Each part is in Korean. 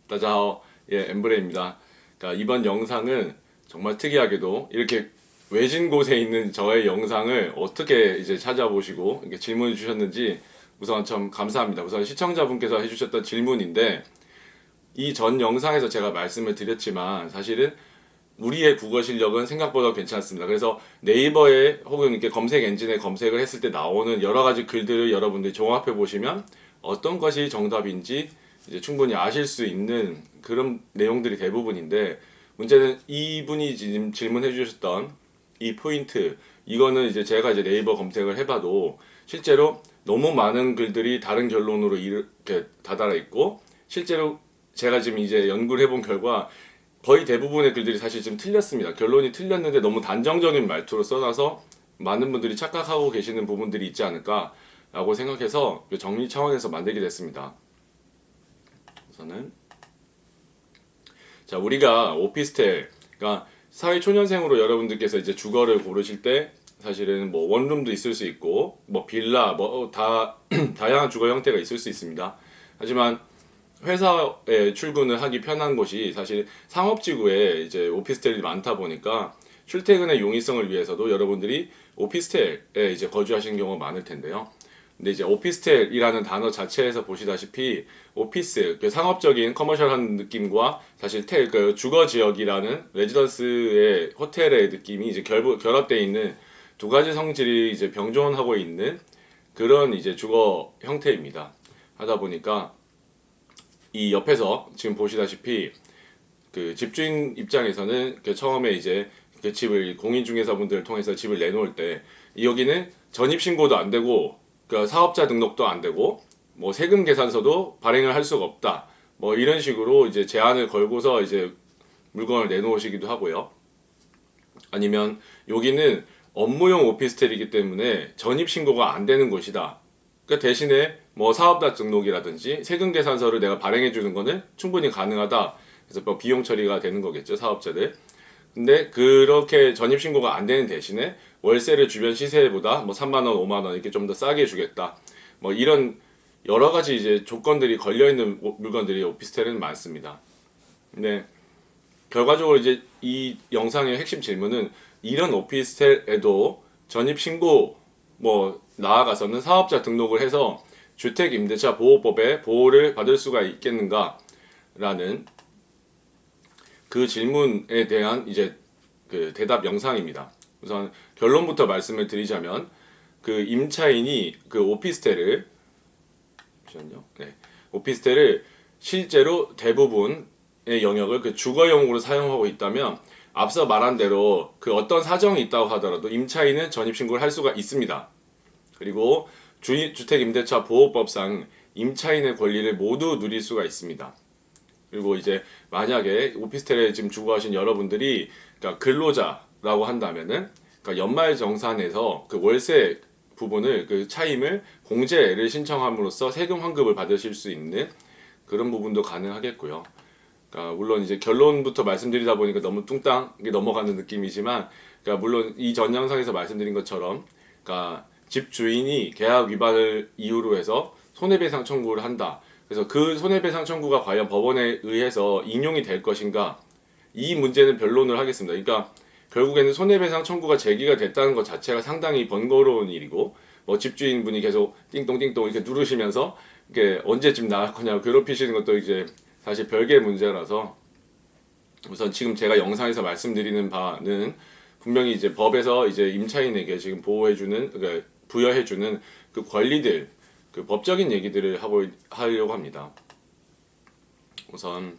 大家好, 엠브레입니다. 그러니까 이번 영상은 정말 특이하게도 이렇게 외진 곳에 있는 저의 영상을 어떻게 이제 찾아보시고 이렇게 질문을 주셨는지 우선 참 감사합니다. 우선 시청자분께서 해주셨던 질문인데 이 전 영상에서 제가 말씀을 드렸지만 사실은 우리의 국어 실력은 생각보다 괜찮습니다. 그래서 네이버에 혹은 이렇게 검색 엔진에 검색을 했을 때 나오는 여러 가지 글들을 여러분들이 종합해 보시면 어떤 것이 정답인지 이제 충분히 아실 수 있는 그런 내용들이 대부분인데 문제는 이분이 지금 질문해 주셨던 이 포인트 이거는 이제 제가 이제 네이버 검색을 해봐도 실제로 너무 많은 글들이 다른 결론으로 이렇게 다다라 있고 실제로 제가 지금 이제 연구를 해본 결과 거의 대부분의 글들이 사실 좀 틀렸습니다. 결론이 틀렸는데 너무 단정적인 말투로 써놔서 많은 분들이 착각하고 계시는 부분들이 있지 않을까라고 생각해서 정리 차원에서 만들게 됐습니다. 우선은 자 우리가 오피스텔 그러니까 사회초년생으로 여러분들께서 이제 주거를 고르실 때 사실은 뭐 원룸도 있을 수 있고 뭐 빌라 뭐 다 다양한 주거 형태가 있을 수 있습니다. 하지만 회사에 출근을 하기 편한 곳이 사실 상업지구에 이제 오피스텔이 많다 보니까 출퇴근의 용이성을 위해서도 여러분들이 오피스텔에 이제 거주하시는 경우가 많을 텐데요. 근데 이제 오피스텔이라는 단어 자체에서 보시다시피 오피스, 그 상업적인 커머셜한 느낌과 사실 그 주거 지역이라는 레지던스의 호텔의 느낌이 이제 결합되어 있는 두 가지 성질이 이제 병존하고 있는 그런 이제 주거 형태입니다. 하다 보니까 이 옆에서 지금 보시다시피 그 집주인 입장에서는 그 처음에 이제 그 집을 공인중개사분들을 통해서 집을 내놓을 때 여기는 전입신고도 안 되고 그 사업자 등록도 안 되고 뭐 세금 계산서도 발행을 할 수가 없다. 뭐 이런 식으로 이제 제한을 걸고서 이제 물건을 내놓으시기도 하고요. 아니면 여기는 업무용 오피스텔이기 때문에 전입신고가 안 되는 곳이다. 그 대신에 뭐 사업자 등록이라든지 세금 계산서를 내가 발행해 주는 거는 충분히 가능하다. 그래서 뭐 비용 처리가 되는 거겠죠, 사업자들. 근데 그렇게 전입 신고가 안 되는 대신에 월세를 주변 시세보다 뭐 3만 원, 5만 원 이렇게 좀 더 싸게 주겠다. 뭐 이런 여러 가지 이제 조건들이 걸려 있는 물건들이 오피스텔에는 많습니다. 근데 결과적으로 이제 이 영상의 핵심 질문은 이런 오피스텔에도 전입 신고 뭐 나아가서는 사업자 등록을 해서 주택임대차 보호법의 보호를 받을 수가 있겠는가라는 그 질문에 대한 이제 그 대답 영상입니다. 우선 결론부터 말씀을 드리자면 그 임차인이 그 오피스텔을 오피스텔을 실제로 대부분의 영역을 그 주거용으로 사용하고 있다면 앞서 말한 대로 그 어떤 사정이 있다고 하더라도 임차인은 전입신고를 할 수가 있습니다. 그리고 주택임대차 보호법상 임차인의 권리를 모두 누릴 수가 있습니다. 그리고 이제 만약에 오피스텔에 지금 주거하신 여러분들이 그러니까 근로자라고 한다면은 그러니까 연말정산에서 그 월세 부분을 그 차임을 공제를 신청함으로써 세금 환급을 받으실 수 있는 그런 부분도 가능하겠고요. 그러니까 물론 이제 결론부터 말씀드리다 보니까 너무 뚱땅하게 넘어가는 느낌이지만 그러니까 물론 이 전 영상에서 말씀드린 것처럼 그러니까 집주인이 계약 위반을 이유로 해서 손해배상 청구를 한다. 그래서 그 손해배상 청구가 과연 법원에 의해서 인용이 될 것인가? 이 문제는 변론을 하겠습니다. 그러니까 결국에는 손해배상 청구가 제기가 됐다는 것 자체가 상당히 번거로운 일이고, 뭐 집주인분이 계속 띵동띵동 이렇게 누르시면서 이게 언제쯤 나갈 거냐고 괴롭히시는 것도 이제 사실 별개의 문제라서 우선 지금 제가 영상에서 말씀드리는 바는 분명히 이제 법에서 이제 임차인에게 지금 보호해주는 그러니까 부여해주는 그 권리들, 그 법적인 얘기들을 하려고 합니다. 우선,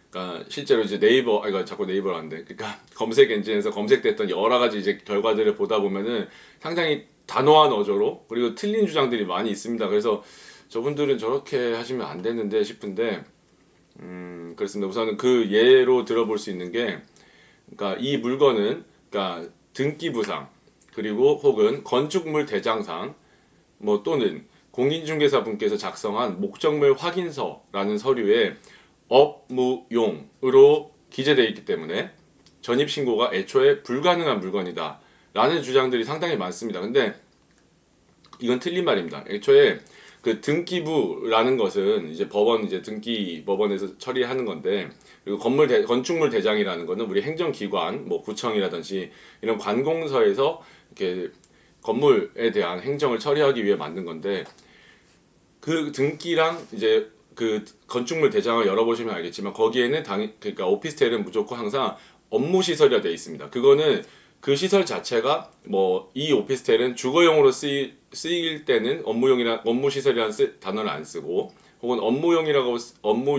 그러니까 실제로 이제 이거 자꾸 네이버로 하는데, 그러니까 검색 엔진에서 검색됐던 여러 가지 이제 결과들을 보다 보면은 상당히 단호한 어조로 그리고 틀린 주장들이 많이 있습니다. 그래서 저분들은 저렇게 하시면 안 되는데 싶은데, 그렇습니다. 우선은 그 예로 들어볼 수 있는 게, 그러니까 이 물건은 그러니까 등기부상 그리고 혹은 건축물 대장상 뭐 또는 공인중개사 분께서 작성한 목적물 확인서라는 서류에 업무용으로 기재되어 있기 때문에 전입신고가 애초에 불가능한 물건이다 라는 주장들이 상당히 많습니다. 근데 이건 틀린 말입니다. 애초에 그 등기부라는 것은 이제 법원 이제 등기 법원에서 처리하는 건데, 그리고 건축물 대장이라는 거는 우리 행정기관 뭐 구청이라든지 이런 관공서에서 이렇게 건물에 대한 행정을 처리하기 위해 만든 건데, 그 등기랑 이제 그 건축물 대장을 열어보시면 알겠지만 거기에는 그러니까 오피스텔은 무조건 항상 업무 시설이라 되어 있습니다. 그거는 그 시설 자체가 뭐 이 오피스텔은 주거용으로 쓰일 때는 업무 시설이라는 단어를 안 쓰고, 혹은 업무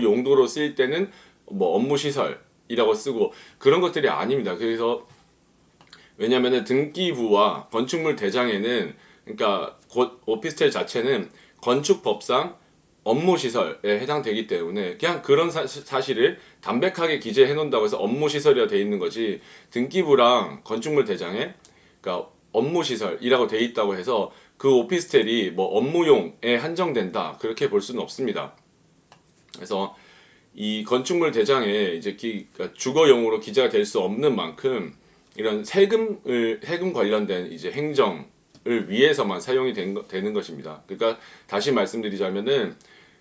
용도로 쓰일 때는 뭐 업무 시설이라고 쓰고, 그런 것들이 아닙니다. 그래서 왜냐면은 등기부와 건축물 대장에는, 그러니까 오피스텔 자체는 건축법상 업무시설에 해당되기 때문에 그냥 그런 사실을 담백하게 기재해 놓는다고 해서 업무시설이라 돼 있는 거지, 등기부랑 건축물 대장에 그러니까 업무시설이라고 돼 있다고 해서 그 오피스텔이 뭐 업무용에 한정된다, 그렇게 볼 수는 없습니다. 그래서 이 건축물 대장에 이제 그러니까 주거용으로 기재가 될 수 없는 만큼 이런 세금 관련된 이제 행정을 위해서만 사용이 되는 것입니다. 그러니까 다시 말씀드리자면은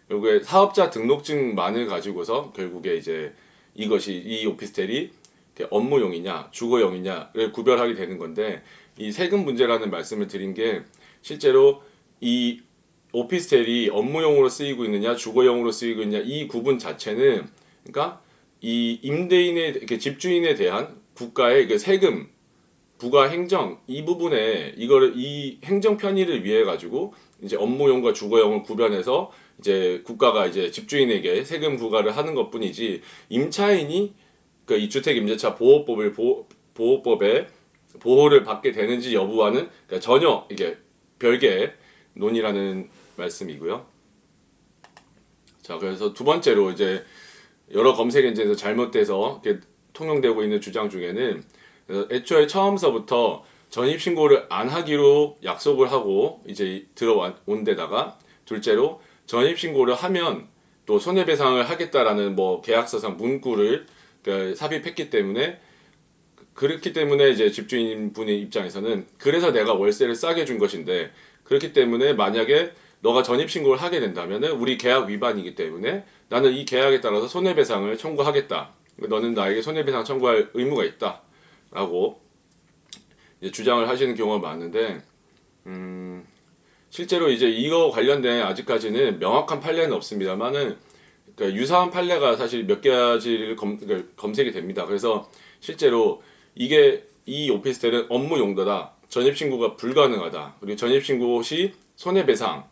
결국에 사업자 등록증만을 가지고서 결국에 이제 이 오피스텔이 업무용이냐 주거용이냐를 구별하게 되는 건데, 이 세금 문제라는 말씀을 드린 게 실제로 이 오피스텔이 업무용으로 쓰이고 있느냐 주거용으로 쓰이고 있느냐 이 구분 자체는, 그러니까 이 임대인의 집주인에 대한 국가의 그 세금 부가 행정 이 부분에 이 행정 편의를 위해 가지고 이제 업무용과 주거용을 구별해서 이제 국가가 이제 집주인에게 세금 부과를 하는 것뿐이지, 임차인이 그 이 주택임대차 보호법의 보호를 받게 되는지 여부와는 그러니까 전혀 이게 별개의 논의라는 말씀이고요. 자, 그래서 두 번째로 이제 여러 검색 엔진에서 잘못돼서 이렇게 통용되고 있는 주장 중에는, 애초에 처음서부터 전입신고를 안 하기로 약속을 하고 이제 들어온 데다가, 둘째로 전입신고를 하면 또 손해배상을 하겠다라는 뭐 계약서상 문구를 삽입했기 때문에, 그렇기 때문에 이제 집주인 분의 입장에서는 그래서 내가 월세를 싸게 준 것인데, 그렇기 때문에 만약에 너가 전입신고를 하게 된다면은 우리 계약 위반이기 때문에 나는 이 계약에 따라서 손해배상을 청구하겠다. 너는 나에게 손해배상 청구할 의무가 있다. 라고 이제 주장을 하시는 경우가 많은데, 실제로 이제 이거 관련된 아직까지는 명확한 판례는 없습니다만은, 그러니까 유사한 판례가 사실 몇 가지를 그러니까 검색이 됩니다. 그래서 실제로 이 오피스텔은 업무 용도다, 전입신고가 불가능하다, 그리고 전입신고 시 손해배상을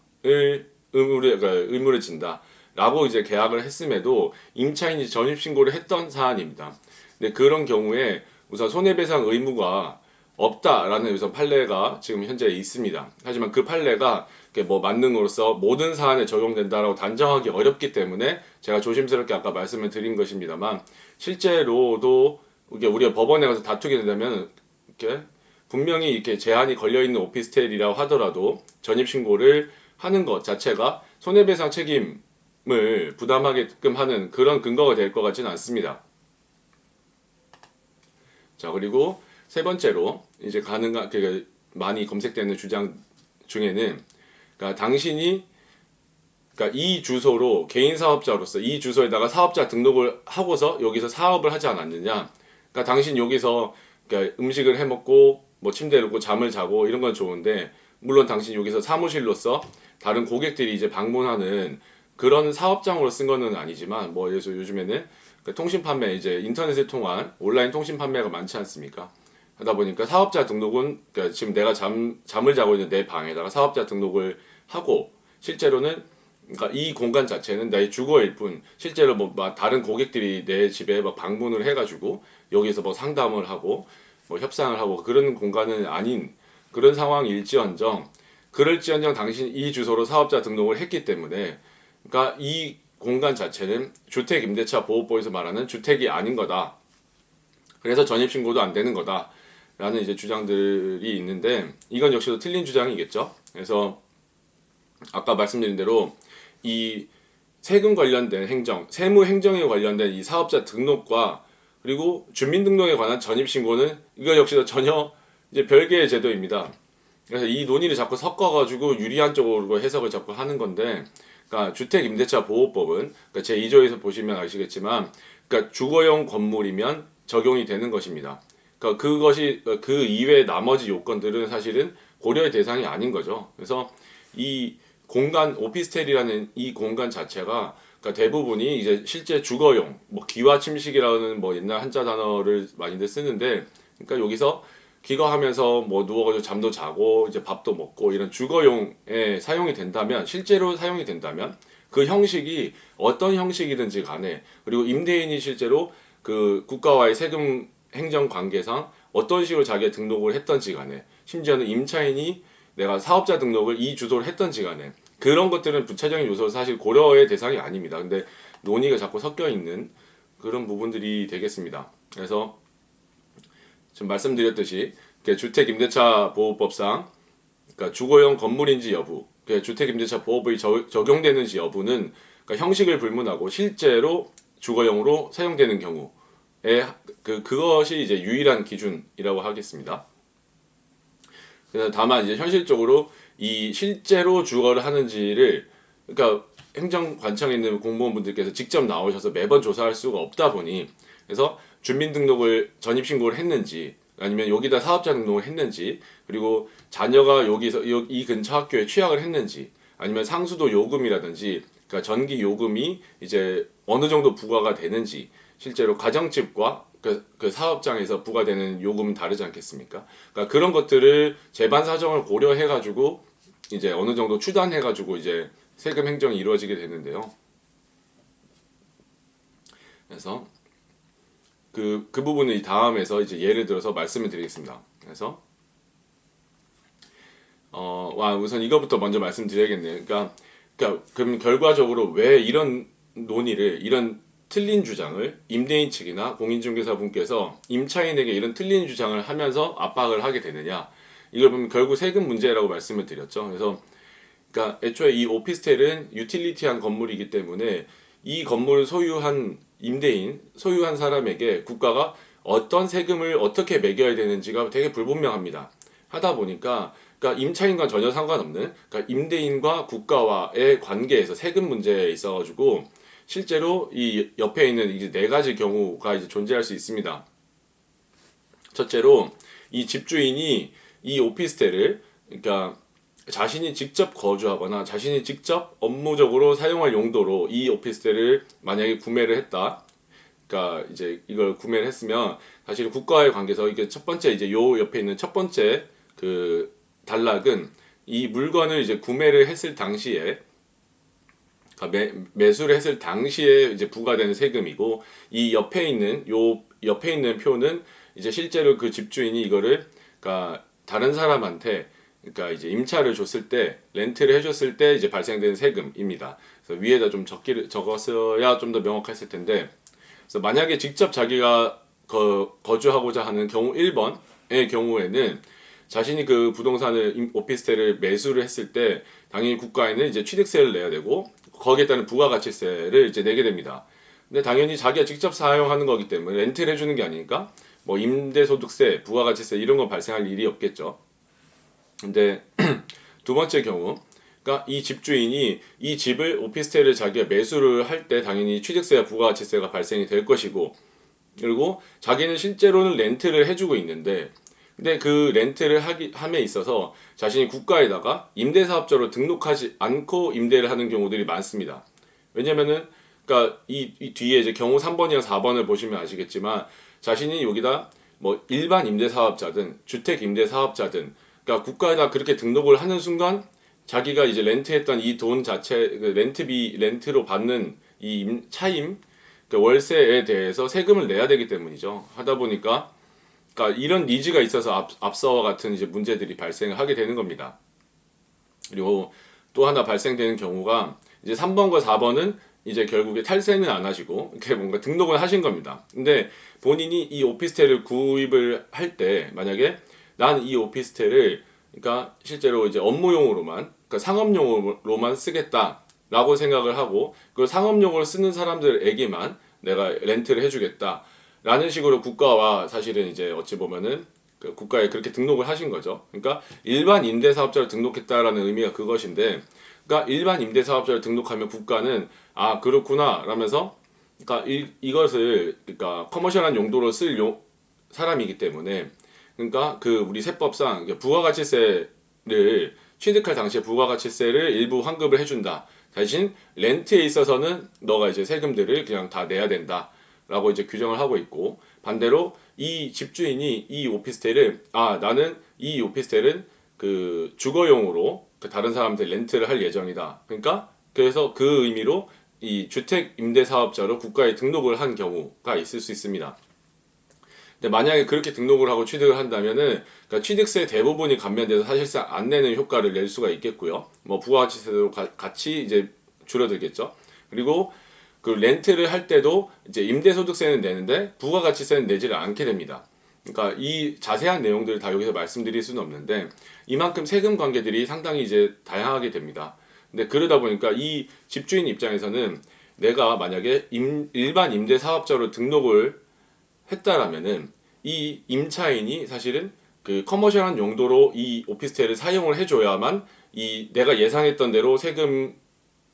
의무를 진다라고 이제 계약을 했음에도 임차인이 전입신고를 했던 사안입니다. 근데 그런 경우에 우선 손해배상 의무가 없다라는 우선 판례가 지금 현재 있습니다. 하지만 그 판례가 뭐 만능으로서 모든 사안에 적용된다라고 단정하기 어렵기 때문에 제가 조심스럽게 아까 말씀을 드린 것입니다만, 실제로도 우리가 법원에 가서 다투게 된다면 이렇게 분명히 이렇게 제한이 걸려 있는 오피스텔이라고 하더라도 전입신고를 하는 것 자체가 손해배상 책임을 부담하게끔 하는 그런 근거가 될 것 같지는 않습니다. 자, 그리고 세 번째로 이제 많이 검색되는 주장 중에는, 그러니까 당신이 그러니까 이 주소로 개인 사업자로서 이 주소에다가 사업자 등록을 하고서 여기서 사업을 하지 않았느냐. 그러니까 당신 여기서 그러니까 음식을 해 먹고 뭐 침대에 눕고 잠을 자고 이런 건 좋은데, 물론 당신 여기서 사무실로서 다른 고객들이 이제 방문하는 그런 사업장으로 쓴 거는 아니지만, 뭐 예를 들어 요즘에는 통신 판매 이제 인터넷을 통한 온라인 통신 판매가 많지 않습니까? 하다 보니까 사업자 등록은 그러니까 지금 내가 잠을 자고 있는 내 방에다가 사업자 등록을 하고, 실제로는 그러니까 이 공간 자체는 나의 주거일 뿐, 실제로 뭐 다른 고객들이 내 집에 막 방문을 해가지고 여기서 뭐 상담을 하고 뭐 협상을 하고 그런 공간은 아닌 그런 상황일지언정, 그럴지언정 당신 이 주소로 사업자 등록을 했기 때문에, 그러니까 이 공간 자체는 주택임대차 보호법에서 말하는 주택이 아닌 거다. 그래서 전입신고도 안 되는 거다. 라는 이제 주장들이 있는데, 이건 역시도 틀린 주장이겠죠. 그래서 아까 말씀드린 대로 이 세금 관련된 행정, 세무 행정에 관련된 이 사업자 등록과 그리고 주민등록에 관한 전입신고는 이거 역시도 전혀 이제 별개의 제도입니다. 그래서 이 논의를 자꾸 섞어가지고 유리한 쪽으로 해석을 자꾸 하는 건데, 그러니까 주택임대차 보호법은 그러니까 제 2조에서 보시면 아시겠지만, 그러니까 주거용 건물이면 적용이 되는 것입니다. 그러니까 그것이 그 이외의 나머지 요건들은 사실은 고려의 대상이 아닌 거죠. 그래서 이 공간 오피스텔이라는 이 공간 자체가 그러니까 대부분이 이제 실제 주거용, 뭐 기와 침식이라는 뭐 옛날 한자 단어를 많이들 쓰는데, 그러니까 여기서 기거하면서 뭐 누워가지고 잠도 자고 이제 밥도 먹고 이런 주거용에 사용이 된다면, 실제로 사용이 된다면 그 형식이 어떤 형식이든지 간에, 그리고 임대인이 실제로 그 국가와의 세금 행정 관계상 어떤 식으로 자기가 등록을 했던지 간에, 심지어는 임차인이 내가 사업자 등록을 이 주소를 했던지 간에 그런 것들은 부차적인 요소로 사실 고려의 대상이 아닙니다. 근데 논의가 자꾸 섞여 있는 그런 부분들이 되겠습니다. 그래서 지금 말씀드렸듯이 주택임대차 보호법상 그러니까 주거용 건물인지 여부, 주택임대차 보호법이 적용되는지 여부는 그러니까 형식을 불문하고 실제로 주거용으로 사용되는 경우에 그것이 이제 유일한 기준이라고 하겠습니다. 그래서 다만 이제 현실적으로 이 실제로 주거를 하는지를 그러니까 행정관청에 있는 공무원분들께서 직접 나오셔서 매번 조사할 수가 없다 보니, 그래서 주민등록을 전입신고를 했는지 아니면 여기다 사업자 등록을 했는지, 그리고 자녀가 여기서 이 근처 학교에 취학을 했는지, 아니면 상수도 요금이라든지 그러니까 전기 요금이 이제 어느 정도 부과가 되는지, 실제로 가정집과 그 사업장에서 부과되는 요금은 다르지 않겠습니까? 그러니까 그런 것들을 재반 사정을 고려해가지고 이제 어느 정도 추단해가지고 이제 세금 행정이 이루어지게 되는데요. 그래서 그 부분을 이 다음에서 이제 예를 들어서 말씀을 드리겠습니다. 그래서 우선 이거부터 먼저 말씀드려야겠네요. 그러니까 그럼 결과적으로 왜 이런 논의를, 이런 틀린 주장을 임대인 측이나 공인중개사분께서 임차인에게 이런 틀린 주장을 하면서 압박을 하게 되느냐? 이걸 보면 결국 세금 문제라고 말씀을 드렸죠. 그래서 그러니까 애초에 이 오피스텔은 유틸리티한 건물이기 때문에 이 건물을 소유한 임대인, 소유한 사람에게 국가가 어떤 세금을 어떻게 매겨야 되는지가 되게 불분명합니다. 하다 보니까 그러니까 임차인과 전혀 상관없는, 그러니까 임대인과 국가와의 관계에서 세금 문제에 있어가지고 실제로 이 옆에 있는 이제 네 가지 경우가 이제 존재할 수 있습니다. 첫째로 이 집주인이 이 오피스텔을 그러니까 자신이 직접 거주하거나 자신이 직접 업무적으로 사용할 용도로 이 오피스텔을 만약에 구매를 했다. 그러니까 이제 이걸 구매를 했으면 사실 국가와의 관계에서 이게 첫 번째 이제 요 옆에 있는 첫 번째 그 단락은 이 물건을 이제 구매를 했을 당시에 매수를 했을 당시에 이제 부과되는 세금이고, 이 옆에 있는 옆에 있는 표는 이제 실제로 그 집주인이 이거를 그러니까 다른 사람한테 그러니까 이제 임차를 줬을 때, 렌트를 해줬을 때 이제 발생되는 세금입니다. 그래서 위에다 좀 적었어야 좀 더 명확했을 텐데, 그래서 만약에 직접 자기가 거주하고자 하는 경우 1번의 경우에는 자신이 그 부동산을 오피스텔을 매수를 했을 때 당연히 국가에는 이제 취득세를 내야 되고 거기에 따른 부가가치세를 이제 내게 됩니다. 근데 당연히 자기가 직접 사용하는 거기 때문에 렌트를 해주는 게 아니니까 뭐 임대소득세, 부가가치세 이런 거 발생할 일이 없겠죠. 근데 두 번째 경우, 그러니까 이 집주인이 이 집을 오피스텔을 자기가 매수를 할 때 당연히 취득세와 부가가치세가 발생이 될 것이고, 그리고 자기는 실제로는 렌트를 해주고 있는데, 근데 그 렌트를 함에 있어서 자신이 국가에다가 임대사업자로 등록하지 않고 임대를 하는 경우들이 많습니다. 왜냐면은 그러니까 이 뒤에 이제 경우 3번이랑 4번을 보시면 아시겠지만 자신이 여기다 뭐 일반 임대사업자든 주택 임대사업자든 그러니까 국가에다 그렇게 등록을 하는 순간 자기가 이제 렌트했던 이 돈 자체, 렌트로 받는 이 차임, 그러니까 월세에 대해서 세금을 내야 되기 때문이죠. 하다 보니까 그러니까 이런 니즈가 있어서 앞서와 같은 이제 문제들이 발생을 하게 되는 겁니다. 그리고 또 하나 발생되는 경우가 이제 3번과 4번은 이제 결국에 탈세는 안 하시고 이렇게 뭔가 등록을 하신 겁니다. 근데 본인이 이 오피스텔을 구입을 할 때 만약에 난 이 오피스텔을 그러니까 실제로 이제 업무용으로만, 그러니까 상업용으로만 쓰겠다라고 생각을 하고 그 상업용으로 쓰는 사람들에게만 내가 렌트를 해주겠다. 라는 식으로 국가와 사실은 이제 어찌 보면은 그 국가에 그렇게 등록을 하신 거죠. 그러니까 일반 임대사업자로 등록했다라는 의미가 그것인데, 그러니까 일반 임대사업자로 등록하면 국가는 아 그렇구나 라면서, 그러니까 이것을 그러니까 커머셜한 용도로 쓸 사람이기 때문에, 그러니까 그 우리 세법상 부가가치세를 취득할 당시에 부가가치세를 일부 환급을 해준다. 대신 렌트에 있어서는 너가 이제 세금들을 그냥 다 내야 된다라고 이제 규정을 하고 있고, 반대로 이 집주인이 이 오피스텔을 나는 이 오피스텔은 그 주거용으로 그 다른 사람한테 렌트를 할 예정이다. 그러니까 그래서 그 의미로 이 주택 임대 사업자로 국가에 등록을 한 경우가 있을 수 있습니다. 근데 만약에 그렇게 등록을 하고 취득을 한다면은, 그러니까 취득세 대부분이 감면돼서 사실상 안 내는 효과를 낼 수가 있겠고요. 뭐 부가가치세도 같이 이제 줄어들겠죠. 그리고 그 렌트를 할 때도 이제 임대소득세는 내는데 부가가치세는 내지를 않게 됩니다. 그러니까 이 자세한 내용들을 다 여기서 말씀드릴 수는 없는데, 이만큼 세금 관계들이 상당히 이제 다양하게 됩니다. 근데 그러다 보니까 이 집주인 입장에서는 내가 만약에 일반 임대 사업자로 등록을 했다라면은 이 임차인이 사실은 그 커머셜한 용도로 이 오피스텔을 사용을 해줘야만 이 내가 예상했던 대로 세금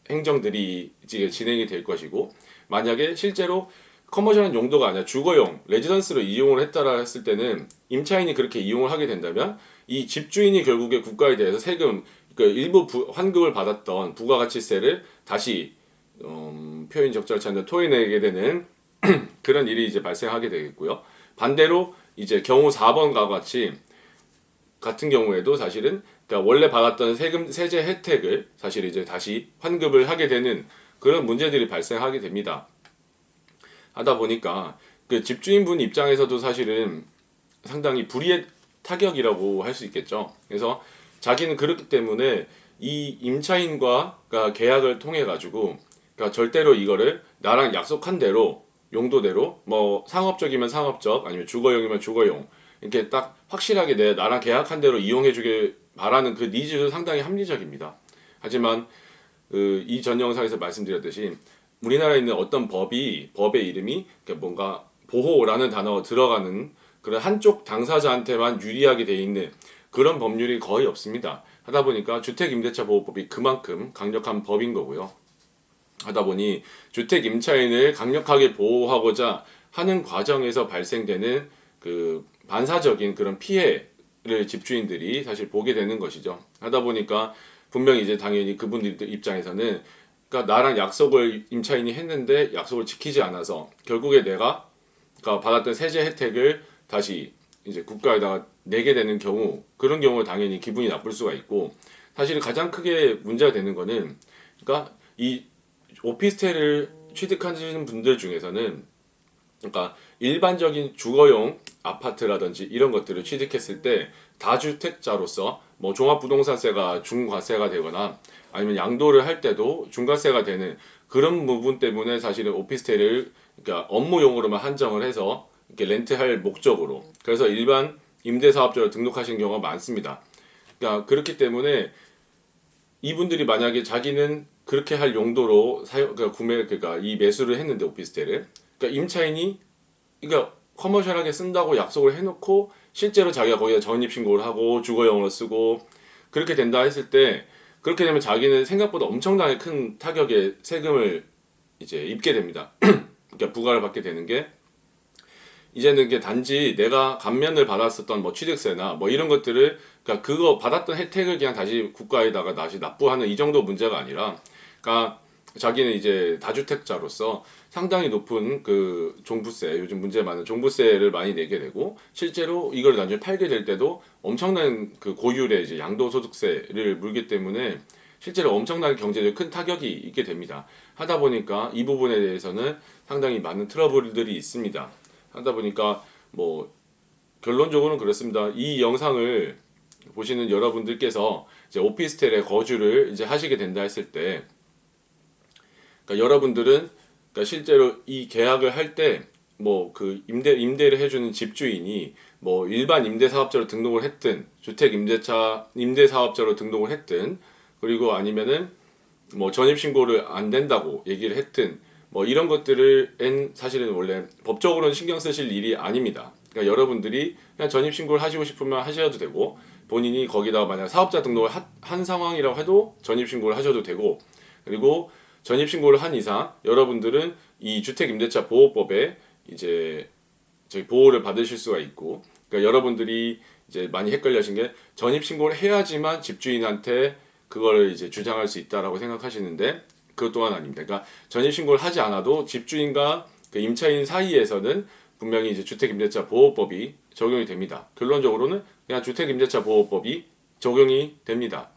행정들이 이제 진행이 될 것이고, 만약에 실제로 커머셜한 용도가 아니라 주거용 레지던스로 이용을 했다라 했을 때는 임차인이 그렇게 이용을 하게 된다면 이 집주인이 결국에 국가에 대해서 세금 그 일부 환급을 받았던 부가가치세를 다시 표현 적절치 않은 토해내게 되는 그런 일이 이제 발생하게 되겠고요. 반대로 이제 경우 4번과 같은 경우에도 사실은 그러니까 원래 받았던 세제 혜택을 사실 이제 다시 환급을 하게 되는 그런 문제들이 발생하게 됩니다. 하다 보니까 그 집주인분 입장에서도 사실은 상당히 불이의 타격이라고 할 수 있겠죠. 그래서 자기는 그렇기 때문에 이 임차인과 계약을 통해 가지고, 그러니까 절대로 이거를 나랑 약속한 대로 용도대로 뭐 상업적이면 상업적 아니면 주거용이면 주거용 이렇게 딱 확실하게 나랑 계약한 대로 이용해주길 바라는 그 니즈도 상당히 합리적입니다. 하지만 이 전 영상에서 말씀드렸듯이 우리나라에 있는 어떤 법의 이름이 뭔가 보호라는 단어가 들어가는 그런 한쪽 당사자한테만 유리하게 돼 있는 그런 법률이 거의 없습니다. 하다 보니까 주택임대차보호법이 그만큼 강력한 법인 거고요. 하다 보니 주택 임차인을 강력하게 보호하고자 하는 과정에서 발생되는 그 반사적인 그런 피해를 집주인들이 사실 보게 되는 것이죠. 하다 보니까 분명히 이제 당연히 그분들 입장에서는, 그러니까 나랑 약속을 임차인이 했는데 약속을 지키지 않아서 결국에 내가 그러니까 받았던 세제 혜택을 다시 이제 국가에다가 내게 되는 경우, 그런 경우에 당연히 기분이 나쁠 수가 있고, 사실 가장 크게 문제가 되는 거는, 그러니까 이 오피스텔을 취득하시는 분들 중에서는, 그러니까 일반적인 주거용 아파트라든지 이런 것들을 취득했을 때 다주택자로서 뭐 종합부동산세가 중과세가 되거나 아니면 양도를 할 때도 중과세가 되는 그런 부분 때문에 사실은 오피스텔을 그러니까 업무용으로만 한정을 해서 이렇게 렌트할 목적으로, 그래서 일반 임대사업자로 등록하신 경우가 많습니다. 그러니까 그렇기 때문에 이분들이 만약에 자기는 그렇게 할 용도로 그러니까 이 매수를 했는데 오피스텔을, 그러니까 임차인이 그러니까 커머셜하게 쓴다고 약속을 해놓고 실제로 자기가 거기다 전입신고를 하고 주거용으로 쓰고 그렇게 된다 했을 때, 그렇게 되면 자기는 생각보다 엄청나게 큰 타격의 세금을 이제 입게 됩니다. 그러니까 부과를 받게 되는 게, 이제는 이게 단지 내가 감면을 받았었던 뭐 취득세나 뭐 이런 것들을, 그러니까 그거 받았던 혜택을 그냥 다시 국가에다가 다시 납부하는 이 정도 문제가 아니라, 그러니까 자기는 이제 다주택자로서 상당히 높은 그 종부세, 요즘 문제 많은 종부세를 많이 내게 되고, 실제로 이걸 나중에 팔게 될 때도 엄청난 그 고율의 이제 양도소득세를 물기 때문에 실제로 엄청나게 경제적 큰 타격이 있게 됩니다. 하다 보니까 이 부분에 대해서는 상당히 많은 트러블들이 있습니다. 하다 보니까 뭐 결론적으로는 그렇습니다. 이 영상을 보시는 여러분들께서 이제 오피스텔에 거주를 이제 하시게 된다 했을 때, 그러니까 여러분들은 그러니까 실제로 이 계약을 할 때 뭐 그 임대를 해주는 집주인이 뭐 일반 임대사업자로 등록을 했든 주택 임대사업자로 등록을 했든, 그리고 아니면은 뭐 전입신고를 안 된다고 얘기를 했든 뭐 이런 것들은 사실은 원래 법적으로는 신경 쓰실 일이 아닙니다. 그러니까 여러분들이 그냥 전입신고를 하시고 싶으면 하셔도 되고, 본인이 거기다가 만약 사업자 등록을 한 상황이라고 해도 전입신고를 하셔도 되고, 그리고 전입신고를 한 이상 여러분들은 이 주택임대차 보호법에 이제 저희 보호를 받으실 수가 있고, 그러니까 여러분들이 이제 많이 헷갈려하신 게 전입신고를 해야지만 집주인한테 그걸 이제 주장할 수 있다라고 생각하시는데, 그것 또한 아닙니다. 그러니까 전입신고를 하지 않아도 집주인과 그 임차인 사이에서는 분명히 이제 주택임대차 보호법이 적용이 됩니다. 결론적으로는 그냥 주택임대차 보호법이 적용이 됩니다.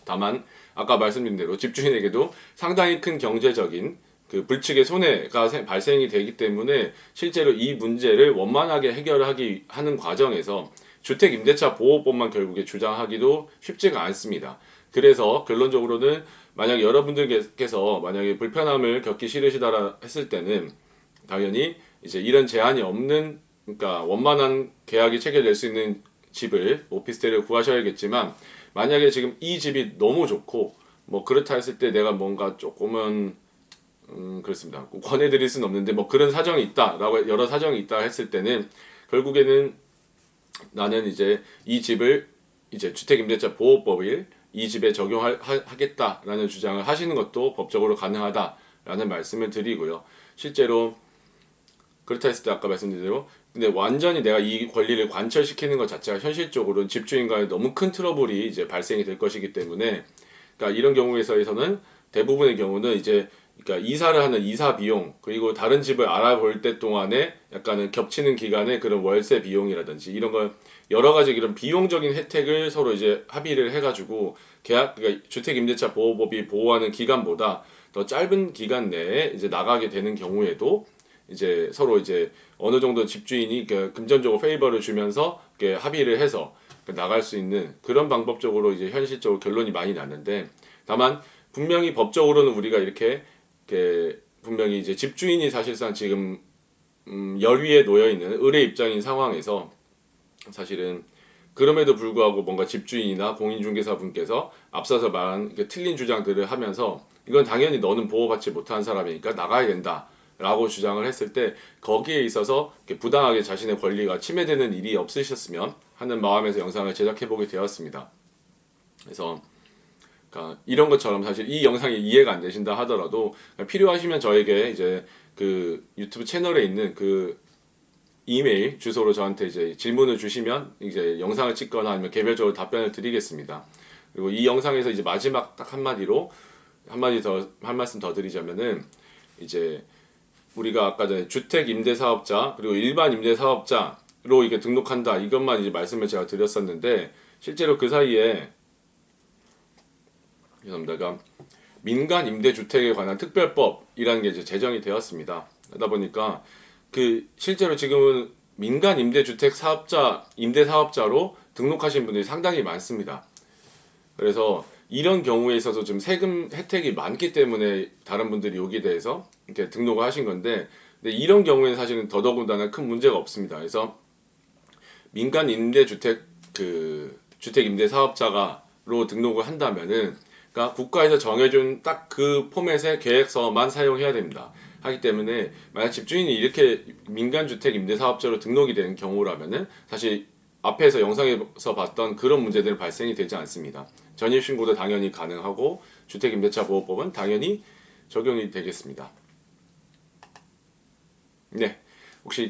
다만 아까 말씀드린 대로 집주인에게도 상당히 큰 경제적인 그 불측의 손해가 발생이 되기 때문에 실제로 이 문제를 원만하게 해결하기 하는 과정에서 주택임대차 보호법만 결국에 주장하기도 쉽지가 않습니다. 그래서 결론적으로는 만약 여러분들께서 만약에 불편함을 겪기 싫으시다라 했을 때는 당연히 이제 이런 제한이 없는, 그러니까 원만한 계약이 체결될 수 있는 집을, 오피스텔을 구하셔야겠지만, 만약에 지금 이 집이 너무 좋고 뭐 그렇다 했을 때 내가 뭔가 조금은 그렇습니다. 권해드릴 수는 없는데 뭐 그런 사정이 있다라고, 여러 사정이 있다 했을 때는 결국에는 나는 이제 이 집을 이제 주택임대차 보호법을 이 집에 적용하겠다라는 주장을 하시는 것도 법적으로 가능하다라는 말씀을 드리고요. 실제로 그렇다 했을 때 아까 말씀드린 대로 근데 완전히 내가 이 권리를 관철시키는 것 자체가 현실적으로는 집주인과의 너무 큰 트러블이 이제 발생이 될 것이기 때문에, 그러니까 이런 경우에서는 대부분의 경우는 이제 그러니까 이사를 하는 이사 비용, 그리고 다른 집을 알아볼 때 동안에 약간은 겹치는 기간에 그런 월세 비용이라든지 이런 걸 여러 가지 이런 비용적인 혜택을 서로 이제 합의를 해가지고 그러니까 주택임대차 보호법이 보호하는 기간보다 더 짧은 기간 내에 이제 나가게 되는 경우에도 이제 서로 이제 어느 정도 집주인이 금전적으로 페이버를 주면서 합의를 해서 나갈 수 있는 그런 방법적으로 이제 현실적으로 결론이 많이 났는데, 다만 분명히 법적으로는 우리가 이렇게 분명히 이제 집주인이 사실상 지금 열위에 놓여 있는 을의 입장인 상황에서 사실은 그럼에도 불구하고 뭔가 집주인이나 공인중개사분께서 앞서서 말한 틀린 주장들을 하면서 이건 당연히 너는 보호받지 못한 사람이니까 나가야 된다 라고 주장을 했을 때 거기에 있어서 부당하게 자신의 권리가 침해되는 일이 없으셨으면 하는 마음에서 영상을 제작해보게 되었습니다. 그래서 그러니까 이런 것처럼 사실 이 영상이 이해가 안 되신다 하더라도 필요하시면 저에게 이제 그 유튜브 채널에 있는 그 이메일 주소로 저한테 이제 질문을 주시면 이제 영상을 찍거나 아니면 개별적으로 답변을 드리겠습니다. 그리고 이 영상에서 이제 마지막 딱 한 말씀 더 드리자면은 이제 우리가 아까 전에 주택 임대 사업자 그리고 일반 임대 사업자로 이게 등록한다 이것만 이제 말씀을 제가 드렸었는데, 실제로 그 사이에 죄송합니다. 민간 임대주택에 관한 특별법이라는 게 이제 제정이 되었습니다. 그러다 보니까 그 실제로 지금은 민간 임대주택 사업자 임대 사업자로 등록하신 분들이 상당히 많습니다. 그래서 이런 경우에 있어서 좀 세금 혜택이 많기 때문에 다른 분들이 여기에 대해서 이렇게 등록을 하신 건데, 근데 이런 경우에는 사실은 더더군다나 큰 문제가 없습니다. 그래서 민간 임대주택 주택 임대 사업자가로 등록을 한다면은, 그러니까 국가에서 정해준 딱 그 포맷의 계획서만 사용해야 됩니다. 하기 때문에 만약 집주인이 이렇게 민간 주택 임대 사업자로 등록이 된 경우라면은 사실 앞에서 영상에서 봤던 그런 문제들 발생이 되지 않습니다. 전입신고도 당연히 가능하고 주택임대차보호법은 당연히 적용이 되겠습니다. 네, 혹시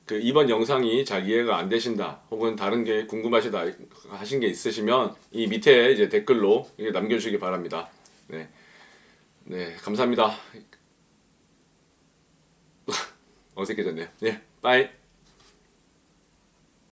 그 이번 영상이 잘 이해가 안 되신다 혹은 다른 게 궁금하시다 하신 게 있으시면 이 밑에 이제 댓글로 남겨주시기 바랍니다. 네, 네, 감사합니다. 어색해졌네요. 네, 빠이.